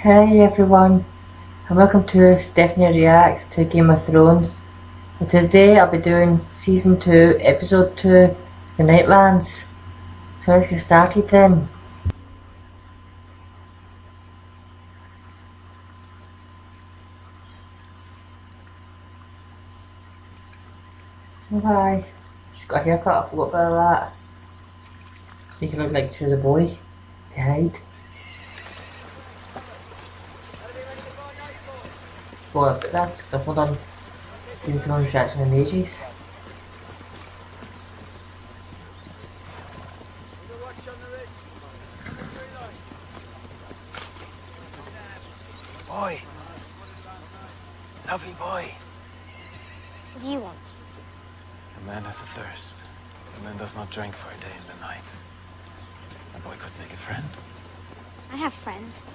Hey everyone, and welcome to Stephanie Reacts to Game of Thrones. And today I'll be doing Season 2, Episode 2, The Nightlands. So let's get started then. Bye. She's got a haircut, I forgot about that. You can look like she's a boy to hide. Well, I've got this because I've not done Game of Thrones reaction in ages. Boy. Lovely boy. What do you want? A man has a thirst. A man does not drink for a day and a night. A boy could make a friend. I have friends.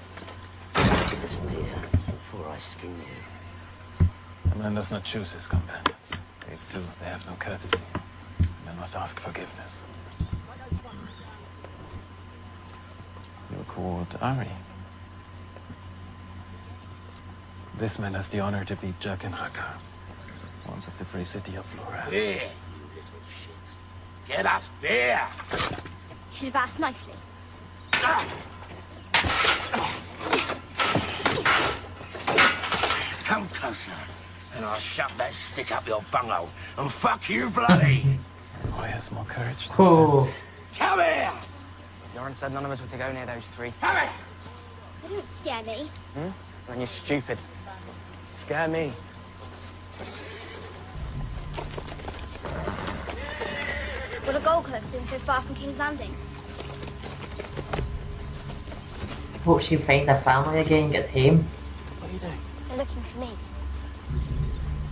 This beer before I skin you. A man does not choose his companions. These two, they have no courtesy. A man must ask forgiveness. You're called Ari. This man has the honor to be Jug and Hakar, once of the free city of Flora. Beer, you little shit. Get us beer! Should have asked nicely. Come closer, and I'll shove that stick up your bunghole and fuck you bloody! The boy has more courage than Oh. sense. Come here! Yoren said none of us were to go near those three. Come here! They didn't scare me. And you're stupid. Scare me. What are gold cloaks doing so far from King's Landing? Hope she finds her family again and gets home. What are you doing? They're looking for me.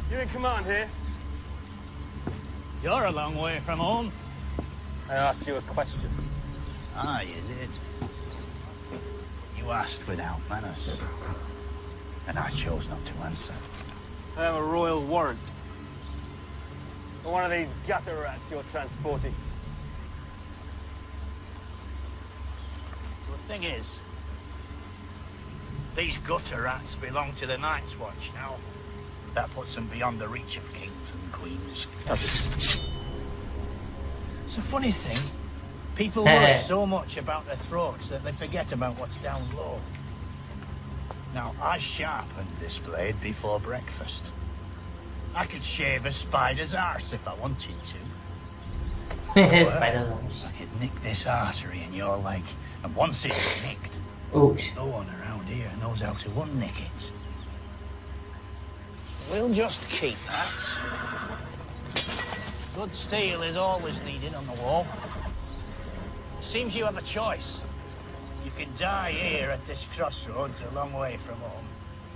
You're in command here? You're a long way from home. I asked you a question. Ah, you did. You asked without manners. And I chose not to answer. I am a royal warrant. For one of these gutter rats you're transporting. The thing is, these gutter rats belong to the Night's Watch now. That puts them beyond the reach of kings and queens. It's a funny thing. People worry so much about their throats that they forget about what's down low. Now, I sharpened this blade before breakfast. I could shave a spider's arse if I wanted to. Spider's I could nick this artery in your leg, and once it's nicked, Ouch. no one around here knows how to unnick it. We'll just keep that. Good steel is always needed on the wall. Seems you have a choice. You can die here at this crossroads a long way from home,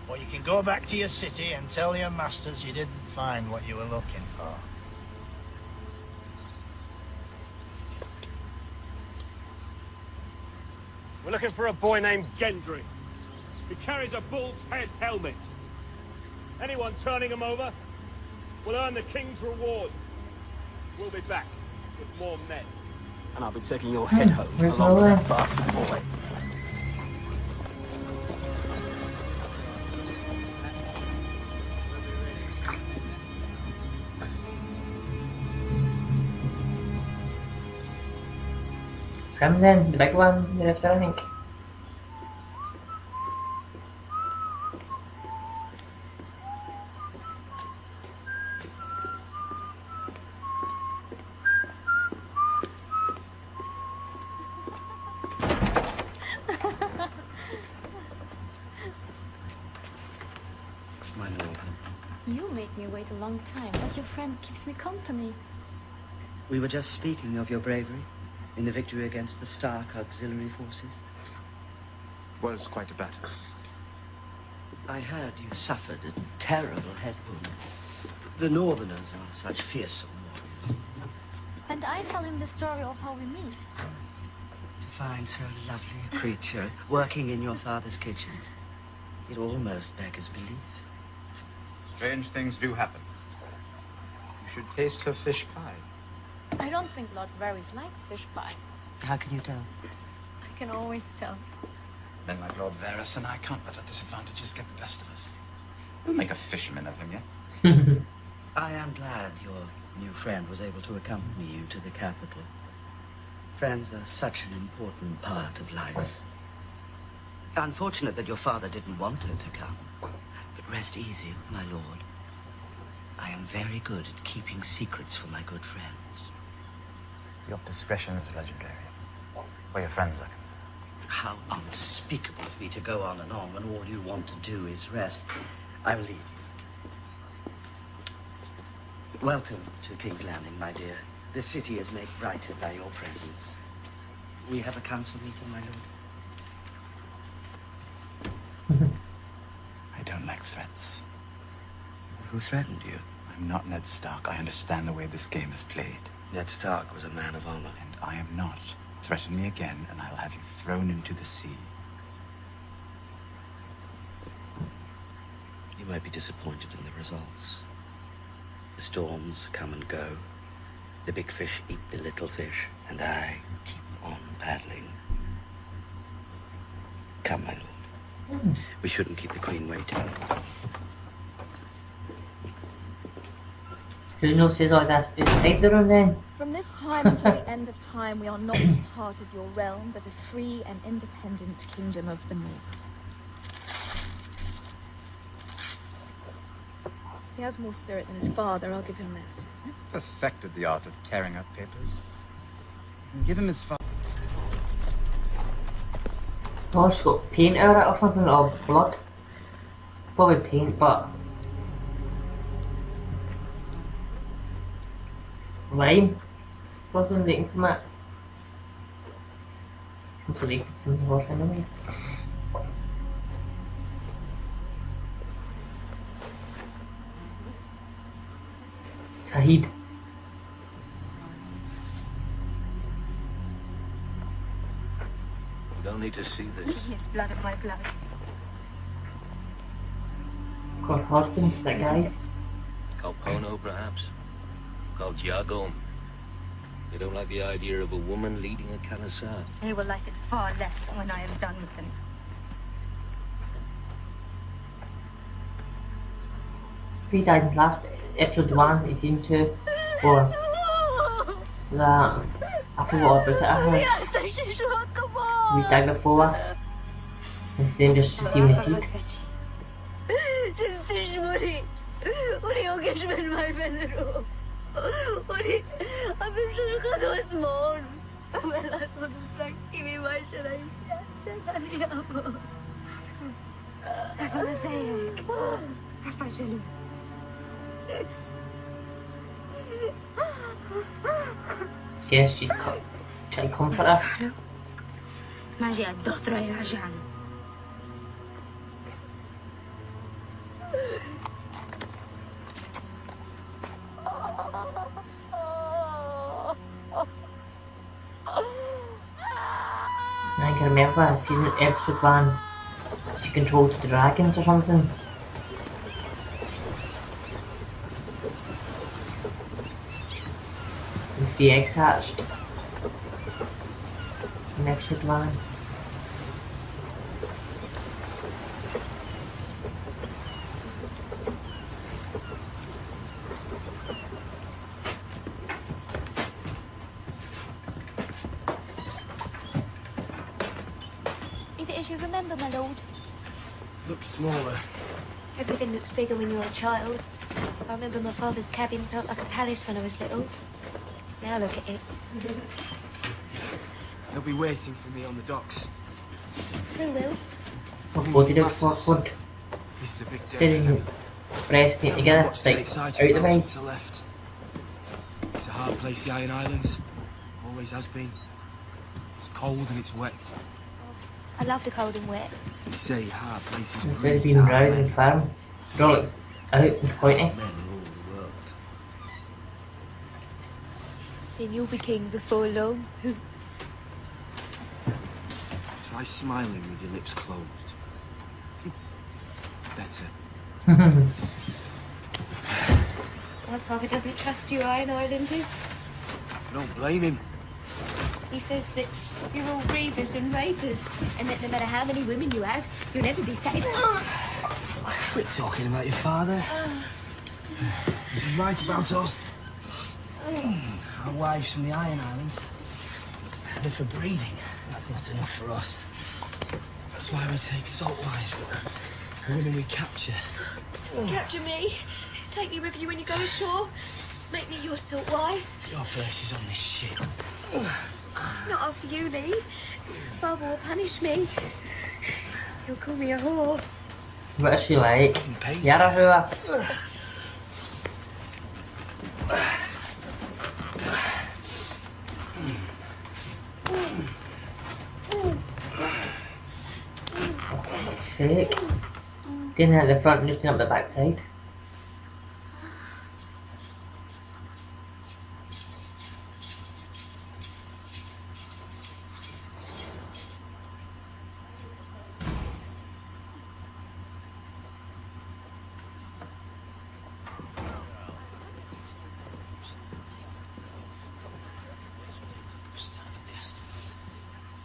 or you can go back to your city and tell your masters you didn't find what you were looking for. We're looking for a boy named Gendry. He carries a bull's head helmet. Anyone turning him over will earn the king's reward. We'll be back with more men. And I'll be taking your head home Where's along with Owen? that bastard boy. Comes in, the big one, the left, I think. My lord. You make me wait a long time, but your friend keeps me company. We were just speaking of your bravery in the victory against the Stark auxiliary forces. Was quite a battle. I heard you suffered a terrible head wound. The Northerners are such fearsome warriors. And I tell him the story of how we meet. To find so lovely a creature working in your father's kitchens, it almost beggars belief. Strange things do happen. You should taste her fish pie. I don't think Lord Varys likes fish pie. How can you tell? I can always tell. Men like Lord Varys and I can't let our disadvantages get the best of us. We'll make a fisherman of him, yeah? I am glad your new friend was able to accompany you to the capital. Friends are such an important part of life. Unfortunate that your father didn't want her to come. But rest easy, my lord. I am very good at keeping secrets for my good friends. Your discretion is legendary. Where your friends are concerned. How unspeakable of me to go on and on when all you want to do is rest. I will leave. Welcome to King's Landing, my dear. The city is made brighter by your presence. We have a council meeting, my lord. I don't like threats. Who threatened you? I'm not Ned Stark. I understand the way this game is played. Ned Stark was a man of honor. And I am not. Threaten me again, and I'll have you thrown into the sea. You might be disappointed in the results. The storms come and go. The big fish eat the little fish, and I keep on paddling. Come, my lord. We shouldn't keep the queen waiting. Who knows says all that inside the room then? From this time until the end of time, we are not part of your realm, but a free and independent kingdom of the North. He has more spirit than his father, I'll give him that. You've perfected the art of tearing up papers. Give him his father. Oh, she's got paint over it or something, or blood. Probably paint, but... lime? Wasn't leaking from it. It's leaking from the horse anyway. Sahid. You don't need to see this. It's blood of my blood. Got husband, that guy. Called Pono, perhaps. Called Giago. They don't like the idea of a woman leading a Calasar. They will like it far less when I am done with them. He died in last episode 1, he seemed to. Or that. I forgot about it. I heard. He died before. And then just receiving a seat. Guess she's trying to comfort her. I can remember season episode 1, she controlled the dragons or something. With the eggs hatched in episode 1. Is it as you remember, my lord? Looks smaller. Everything looks bigger when you're a child. I remember my father's cabin felt like a palace when I was little. Now look at it. They'll be waiting for me on the docks. Who will? What did it for food? This is a big day. Didn't press me together, like out the way. Since I left. It's a hard place, the Iron Islands. Always has been. It's cold and it's wet. I love the cold and wet. They say hard places Instead of breed being hard round men. and firm, they're all like out and pointy. Men rule the world. Then you'll be king before long. Try smiling with your lips closed. Better. My father doesn't trust you Iron Islanders. I don't blame him. He says that you're all grievers and rapers, and that no matter how many women you have, you'll never be satisfied. Quit talking about your father. He's right about us. Our wives from the Iron Islands. They're for breeding. That's not enough for us. That's why we take salt wives, the women we capture. Capture me. Take me with you when you go ashore. Make me your salt wife. Your place is on this ship. Not after you leave. Father will punish me. He'll call me a whore. What is she like? Yarahua. For fuck's sake. Doing it at the front and just doing it up the back side.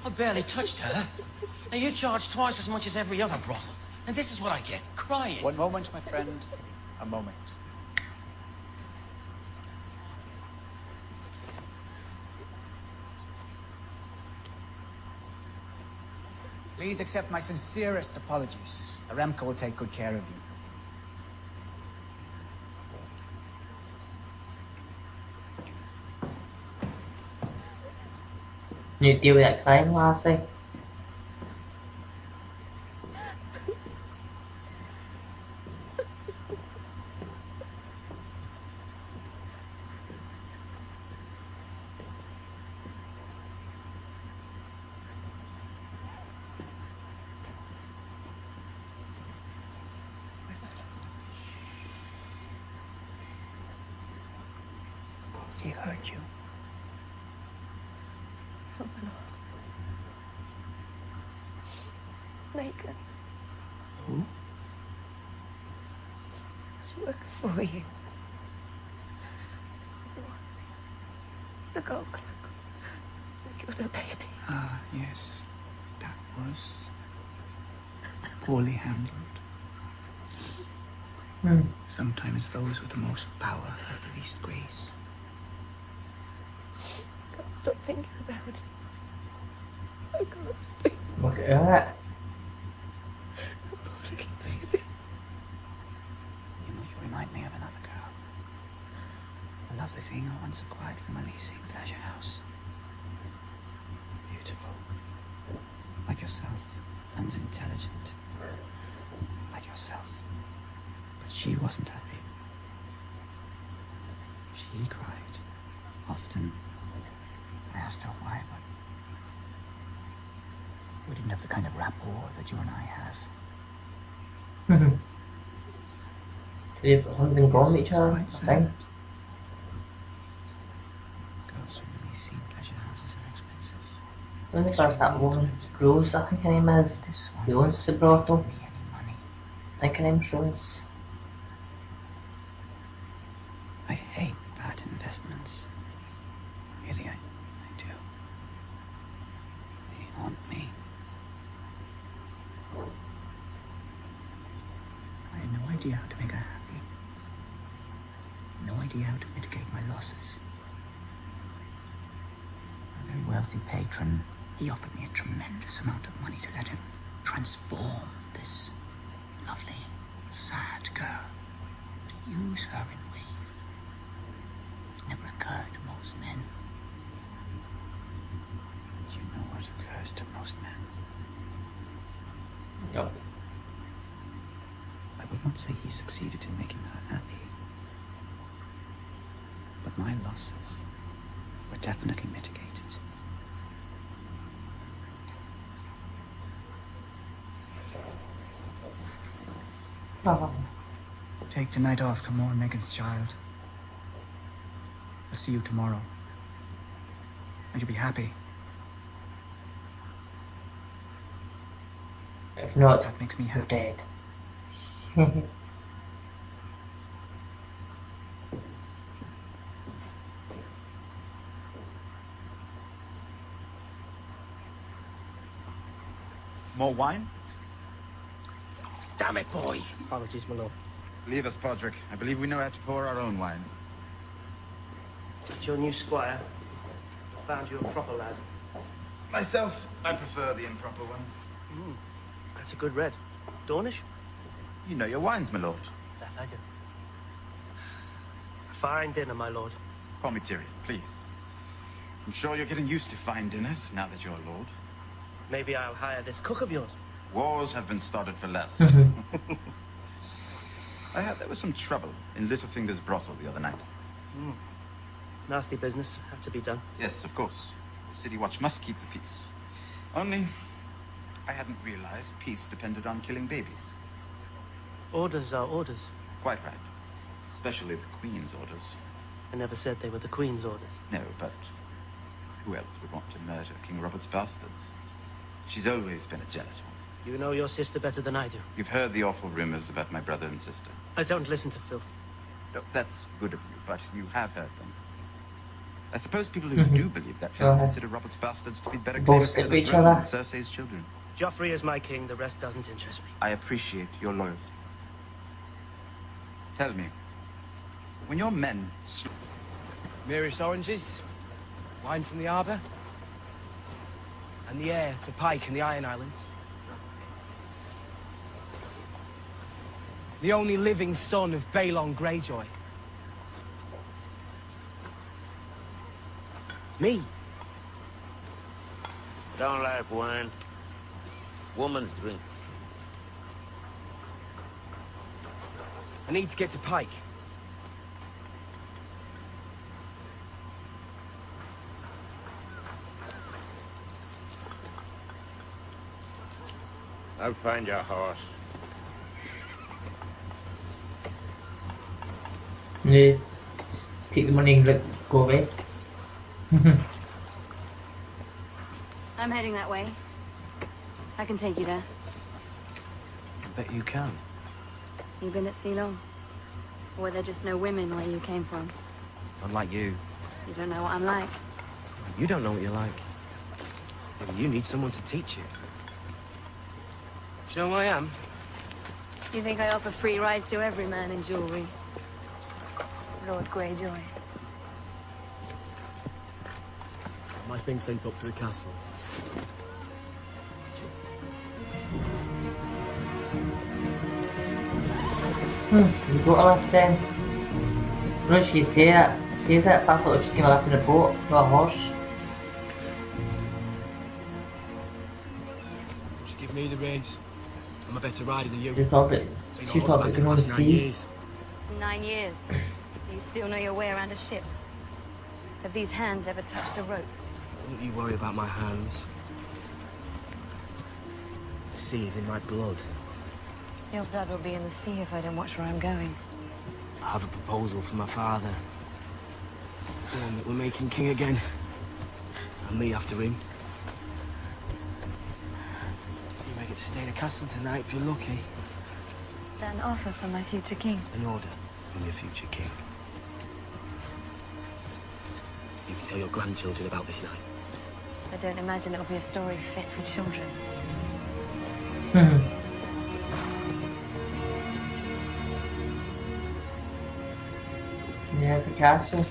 I barely touched her. Now you charge twice as much as every other brothel. And this is what I get, crying. One moment, my friend. A moment. Please accept my sincerest apologies. Aramco will take good care of you. You deal with that crying, lassie. He hurt you. Oh, my Lord. It's Megan. Who? She works for you. The gold clocks. They killed her baby. Ah, yes. That was poorly handled. Sometimes those with the most power have the least grace. I can't stop thinking about it. I can't sleep. Look at that. Poor little baby. You know, you remind me of another girl. A lovely thing I once acquired from a leasing pleasure house. Beautiful. Like yourself. And intelligent. Like yourself. But she wasn't happy. She cried. Often. I asked her why, but we didn't have the kind of rapport that you and I have. They've got something in common with each other, I think. Girls from the leasing pleasure houses are expensive. When they first that woman, Rose, I think her name is, who owns the brothel. I think her name's Rose. I hate bad investments. Really, I do. They haunt me. I had no idea how to make her happy. No idea how to mitigate my losses. A very wealthy patron, he offered me a tremendous amount of money to let him transform this lovely, sad girl. To use her in ways that never occurred to most men. You know what occurs to most men. Yep. I would not say he succeeded in making her happy. But my losses were definitely mitigated. Oh. Take tonight off to mourn Megan's child. I'll see you tomorrow. And you'll be happy. If not, that makes me you're happy. dead. More wine? Damn it, boy. Apologies, my lord. Leave us, Podrick. I believe we know how to pour our own wine. It's your new squire. I found you a proper lad. Myself, I prefer the improper ones. That's a good red. Dornish? You know your wines, my lord. That I do. A fine dinner, my lord. Call me Tyrion, please. I'm sure you're getting used to fine dinners now that you're a lord. Maybe I'll hire this cook of yours. Wars have been started for less. I heard there was some trouble in Littlefinger's brothel the other night. Nasty business. Had to be done. Yes, of course. The City Watch must keep the peace. Only, I hadn't realized peace depended on killing babies. Orders are orders. Quite right. Especially the Queen's orders. I never said they were the Queen's orders. No, but who else would want to murder King Robert's bastards? She's always been a jealous one. You know your sister better than I do. You've heard the awful rumors about my brother and sister. I don't listen to filth. No, that's good of you, but you have heard them. I suppose people who do believe that filth consider Robert's bastards to be better claims to the throne than Cersei's children. Joffrey is my king. The rest doesn't interest me. I appreciate your loyalty. Tell me, when your men Mirish oranges, wine from the harbour, and the heir to Pike in the Iron Islands. The only living son of Balon Greyjoy. Me. Don't like wine. Woman's drink. I need to get to Pike. I'll find your horse. Yeah. Take the money and go away. I'm heading that way. I can take you there. I bet you can. You been at sea long? Or were there just no women where you came from? Unlike you. You don't know what I'm like. You don't know what you're like. Maybe you need someone to teach you. Do you know who I am? You think I offer free rides to every man in jewelry? Lord Greyjoy. My thing sent up to the castle. You got a lift then. No, she says it, but I thought she came a lift in a boat, not a horse. Just give me the reins. I'm a better rider than you. She thought that you can only see. 9 years. Do you still know your way around a ship? Have these hands ever touched a rope? Don't you worry about my hands. The sea is in my blood. Your blood will be in the sea if I don't watch where I'm going. I have a proposal from my father. One that we're making king again. And me after him. You may get to stay in a castle tonight if you're lucky. Is that an offer from my future king? An order from your future king. You can tell your grandchildren about this night. I don't imagine it'll be a story fit for children. Yeah, the castle.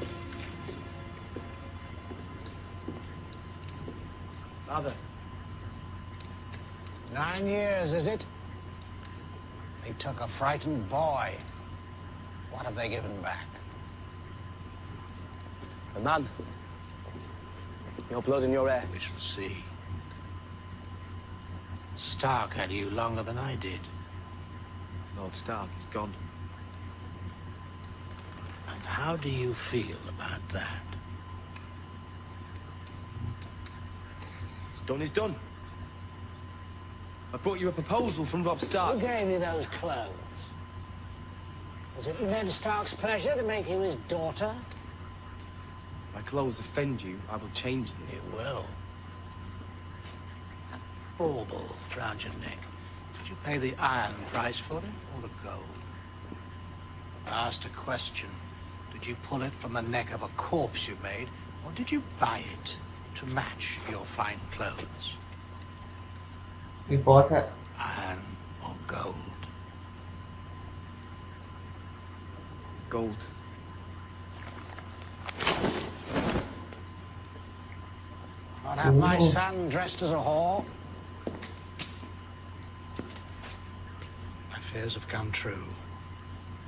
Father. 9 years, is it? They took a frightened boy. What have they given back? A man. Your blood in your hair. We shall see. Stark had you longer than I did. Lord Stark is gone. And how do you feel about that? What's done is done. I brought you a proposal from Robb Stark. Who gave you those clothes? Was it Ned Stark's pleasure to make you his daughter? If my clothes offend you, I will change them. It will. That bauble round your neck. Did you pay the iron price for it, or the gold? I asked a question. Did you pull it from the neck of a corpse you made, or did you buy it to match your fine clothes? We bought it. Iron or gold? Gold. I'd have my son dressed as a whore. My fears have come true.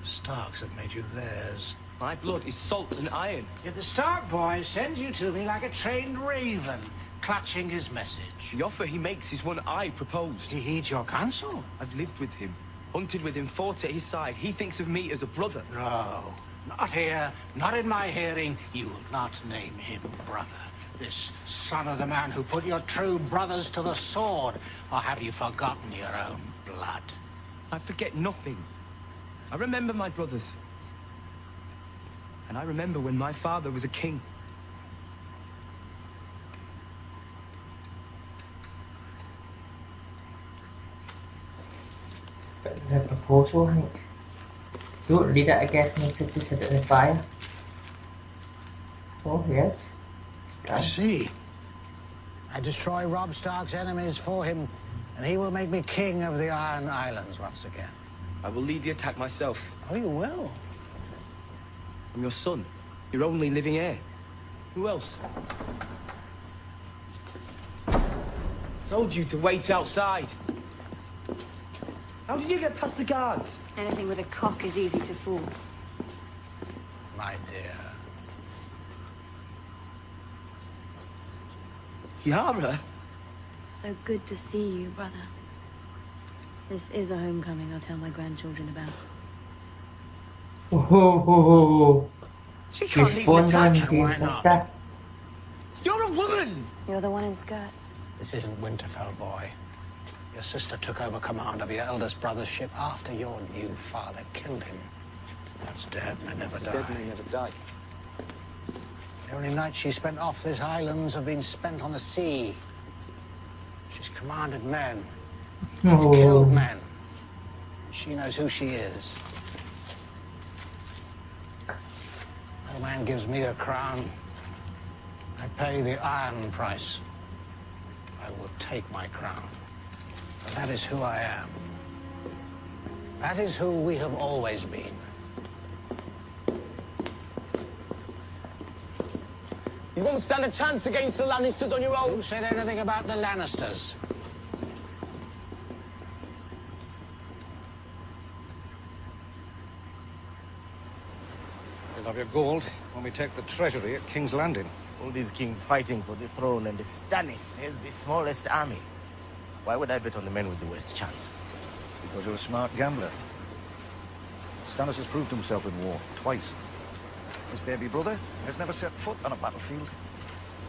The Starks have made you theirs. My blood is salt and iron. Yet the Stark boy sends you to me like a trained raven, clutching his message. The offer he makes is one I proposed. He heeds your counsel. I've lived with him, hunted with him, fought at his side. He thinks of me as a brother. No, not here, not in my hearing. You will not name him brother. This son of the man who put your true brothers to the sword. Or have you forgotten your own blood? I forget nothing. I remember my brothers. And I remember when my father was a king. Bit of a proposal, I think. Don't read it, I guess, and said to sit it in the fire. Oh, yes. I see. I destroy Robb Stark's enemies for him, and he will make me king of the Iron Islands once again. I will lead the attack myself. Oh, you will? I'm your son, your only living heir. Who else? Told you to wait outside. How did you get past the guards? Anything with a cock is easy to fool. My dear. Yara? So good to see you, brother. This is a homecoming I'll tell my grandchildren about. Oh, She can't lead an attack. Why sister. not? You're a woman! You're the one in skirts. This isn't Winterfell, boy. Your sister took over command of your eldest brother's ship after your new father killed him. That's dead may never die. Dead may never die. The only nights she spent off this islands have been spent on the sea. She's commanded men. She's killed men. She knows who she is. No man gives me a crown. I pay the iron price. I will take my crown. And that is who I am. That is who we have always been. You won't stand a chance against the Lannisters on your own. Who said anything about the Lannisters? You'll have your gold when we take the treasury at King's Landing. All these kings fighting for the throne, and the Stannis has the smallest army. Why would I bet on the men with the worst chance? Because you're a smart gambler. Stannis has proved himself in war, twice. His baby brother has never set foot on a battlefield.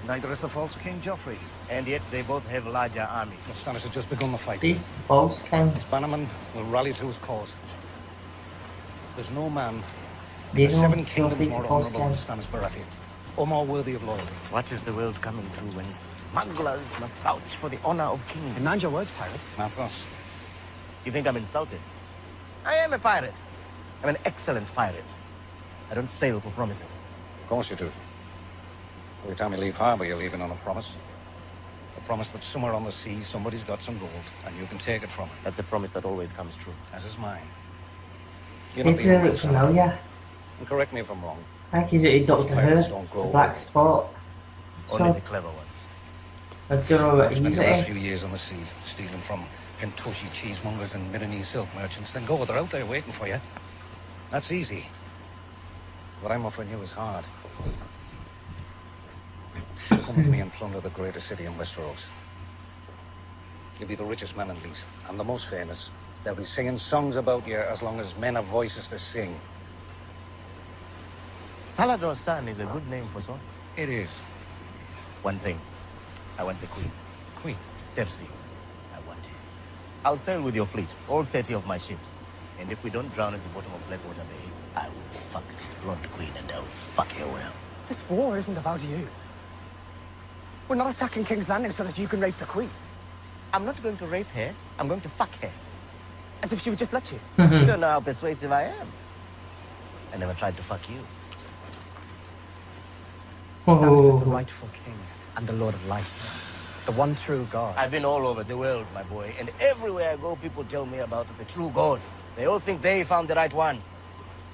Neither has the false King Joffrey. And yet they both have larger armies. But Stannis has just begun the fight. The false king. Bannerman will rally to his cause. There's no man They in the know Seven Kingdoms Joffrey's more the false honourable than king. Stannis Baratheon, or more worthy of loyalty. What is the world coming to when smugglers must vouch for the honor of kings? Mind your words, pirates. Mathos. You think I'm insulted? I am a pirate. I'm an excellent pirate. I don't sail for promises. Of course you do. Every time you leave harbour, you're leaving on a promise. A promise that somewhere on the sea, somebody's got some gold, and you can take it from it. That's a promise that always comes true. As is mine. They feel like familiar. And correct me if I'm wrong. I think he's at Doctor Pirates Who, don't grow the Black Spot. Only So, the clever ones. I don't know what Spend he's the last at. few years on the sea, stealing from Pentoshi cheesemongers and Milanese silk merchants. Then go, they're out there waiting for you. That's easy. What I'm offering you is hard. Come with me and plunder the greatest city in Westeros. You'll be the richest man in Leeds, and the most famous. They'll be singing songs about you as long as men have voices to sing. Salador's son is a good name for swords. It is. One thing. I want the queen. The queen? Cersei. I want her. I'll sail with your fleet, all 30 of my ships. And if we don't drown at the bottom of Blackwater Bay, I will fuck this blonde queen and I'll fuck her well. This war isn't about you. We're not attacking King's Landing so that you can rape the Queen. I'm not going to rape her. I'm going to fuck her. As if she would just let you. You don't know how persuasive I am. I never tried to fuck you. Stannis is the rightful king and the Lord of Light. The one true God. I've been all over the world, my boy, and everywhere I go, people tell me about the true God. They all think they found the right one.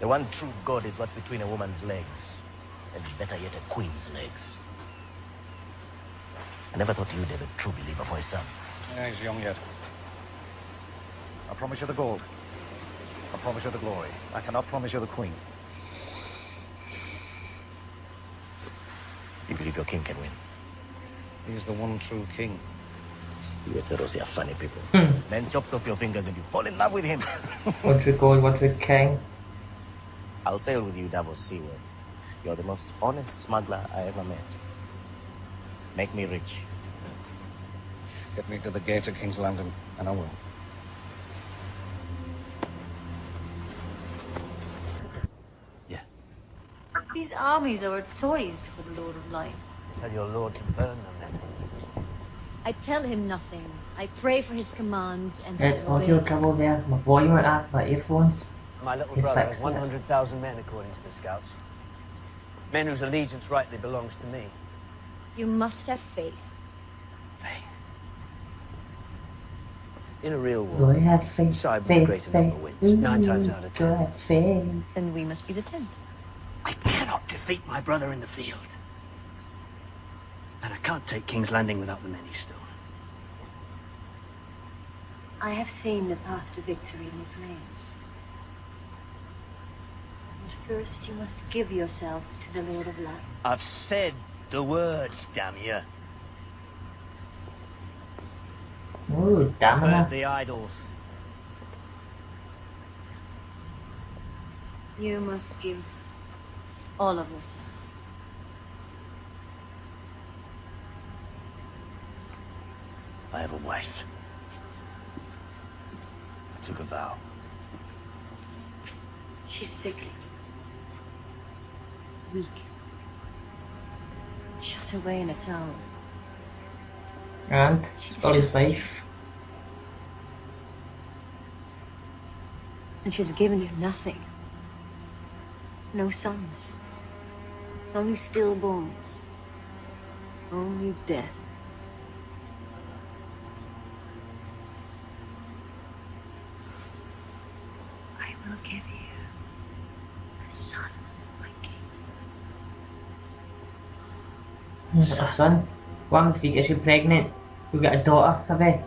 The one true God is what's between a woman's legs, and better yet, a queen's legs. I never thought you'd have a true believer for a son. Yeah, he's young yet. I promise you the gold. I promise you the glory. I cannot promise you the queen. You believe your king can win? He is the one true king. You Westerosi are funny people. Man chops off your fingers and you fall in love with him. One true gold, one true king. I'll sail with you, Davos Seaworth. You're the most honest smuggler I ever met. Make me rich. Get me to the gate of King's Landing, and I will. These armies are toys for the Lord of Light. Tell your lord to burn them, then. I tell him nothing. I pray for his commands and Had audio trouble there. My volume went off, my earphones. My little To brother fix has it. 100,000 men, according to the scouts. Men whose allegiance rightly belongs to me. You must have faith. In a real war, Do I have faith? side with the greater number wins. 9 times out of 10. Do I have faith? Then we must be the 10th. I cannot defeat my brother in the field. And I can't take King's Landing without the men he stole. I have seen the path to victory in the flames. But first you must give yourself to the Lord of Light. I've said the words, damn you. Ooh, damn Burn it. the idols. You must give all of yourself. I have a wife. I took a vow. She's sickly. Weak. Shut away in a tower. And stole his wife. And she's given you nothing. No sons. Only stillborns. Only death. I will give you a son, my king. He's got a son. One if he gets you pregnant, you'll get a daughter, have you?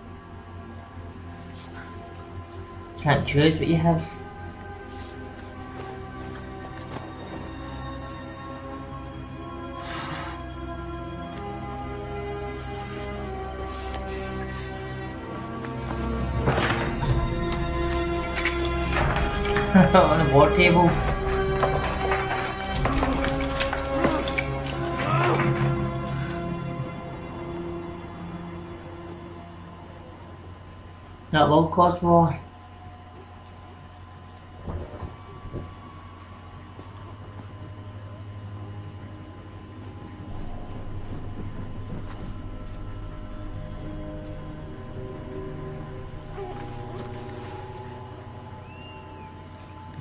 Can't choose what you have. On the war table. Not low cost war.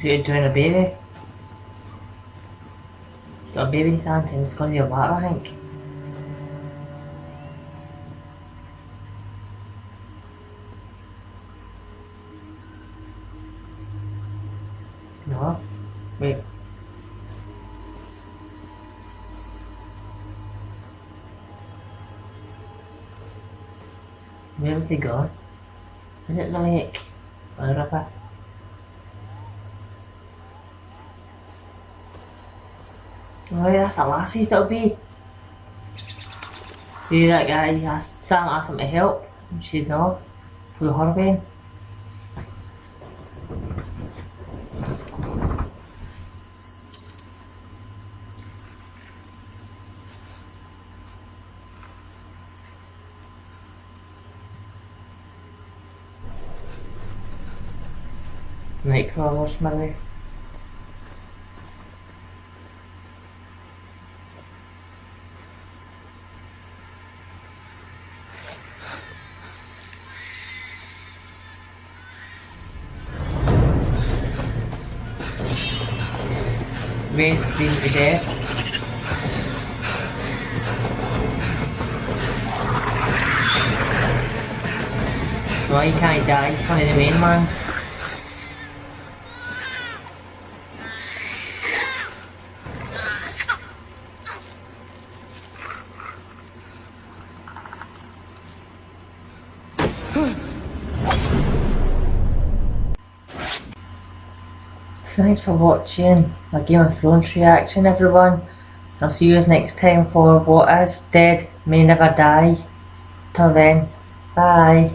You're doing a baby. Got a baby Santa and it's gonna be a water, I think. No. Wait. Where has he gone? Is it the lake? Or the river? Oh yeah, that's the lassies that'll be. See that guy, Sam asked him to help. And she said no. For the hurricane. Nightcrawlers, maybe. Race being to death. No, he can't die, he's one of the main ones. Thanks for watching my Game of Thrones reaction, everyone. I'll see you next time for What Is Dead May Never Die. Till then, bye.